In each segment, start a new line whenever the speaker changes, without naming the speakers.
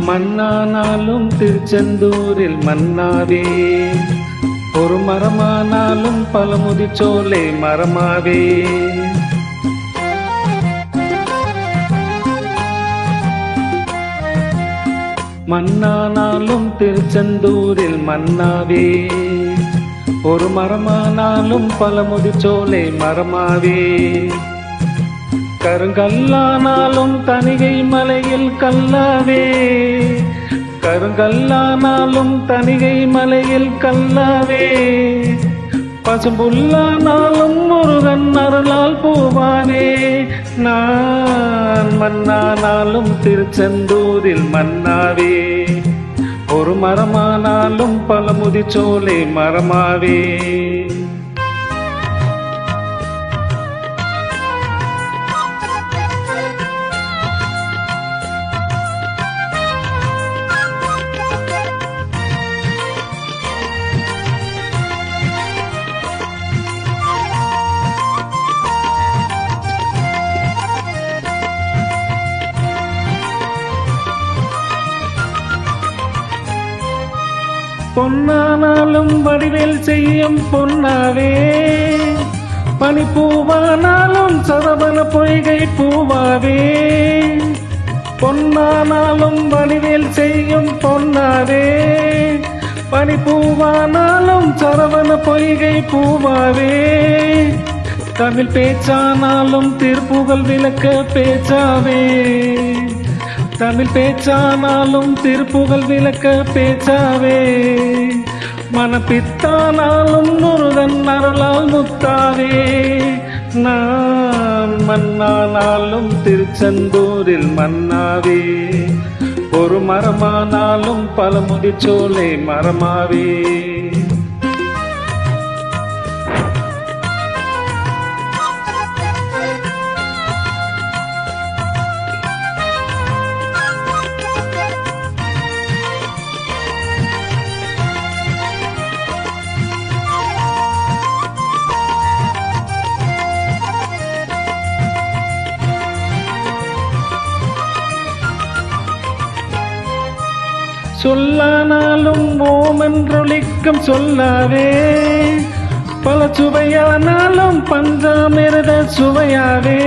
மண்ணானாலும் திருச்செந்தூரில் மன்னாவே, ஒரு மரமானாலும் பழமுதிர்ச்சோலை மரமாவே. மண்ணானாலும் திருச்செந்தூரில் மன்னாவே, ஒரு மரமானாலும் பழமுதிர்ச்சோலை மரமாவே. கருங்கல்லானாலும் தணிகை மலையில் கல்லாவே, கருங்கல்லானாலும் தணிகை மலையில் கல்லாவே. பசும்புல்லானாலும் முருகன் அருளால் பூவானே. நான் மண்ணானாலும் திருச்செந்தூரில் மன்னாவே, ஒரு மரமானாலும் பழமுதிர்ச்சோலை மரமாவே. பொன்னானாலும் வடிவேல் செய்யும் பொன்னாவே, பனிப்பூவானாலும் சரவண பொய்கை பூவாவே. பொன்னானாலும் வடிவேல் செய்யும் பொன்னாவே, பனிப்பூவானாலும் சரவண பொய்கை பூவாவே. தமிழ் பேச்சானாலும் திருப்புகழ் விளக்க பேச்சாவே, தமிழ் பேச்சானாலும் திருப்புகழ் விளக்க பேச்சாவே. மனப்பித்தானாலும் முருகன் அருளால் முத்தாவே. நான் மண்ணானாலும் திருச்செந்தூரில் மன்னாவே, ஒரு மரமானாலும் பழமுதிர்ச்சோலை மரமாவே. சொல்லானாலும் ஓமென்றொழிக்கும் சொல்லாவே, பல சுவையானாலும் பஞ்சாமிரத சுவையாவே.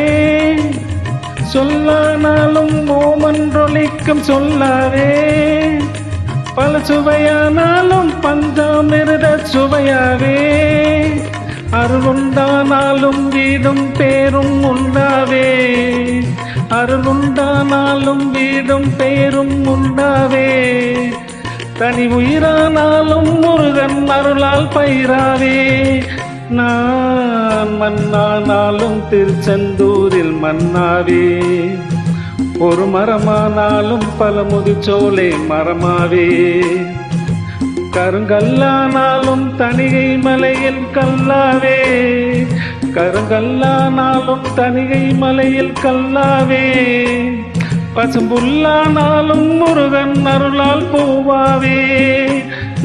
சொல்லானாலும் ஓமென்றொழிக்கும் சொல்லாவே, பல சுவையானாலும் பஞ்சாமிரத சுவையாவே. அருளுண்டானாலும் வீடும் பேரும் உண்டாவே, அருளுண்டானாலும் வீடும் பேரும் உண்டாவே. தனி உயிரானாலும் முருகன் அருளால் பயிராவே. நான் மண்ணானாலும் திருச்செந்தூரில் மன்னாவே, ஒரு மரமானாலும் பழமுதிர்ச்சோலை மரமாவே. கருங்கல்லானாலும் தணிகை மலையில் கல்லாவே, கருங்கல்லானாலும் தணிகை மலையில் கல்லாவே. பசும்புல்லானாலும் முருகன் அருளால் பூவாவே.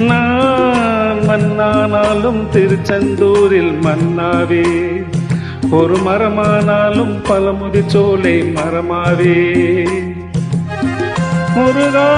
நான் மண்ணானாலும் திருச்செந்தூரில் மன்னாவே, ஒரு மரமானாலும் பழமுதிர்ச்சோலை மரமாவே. முருகா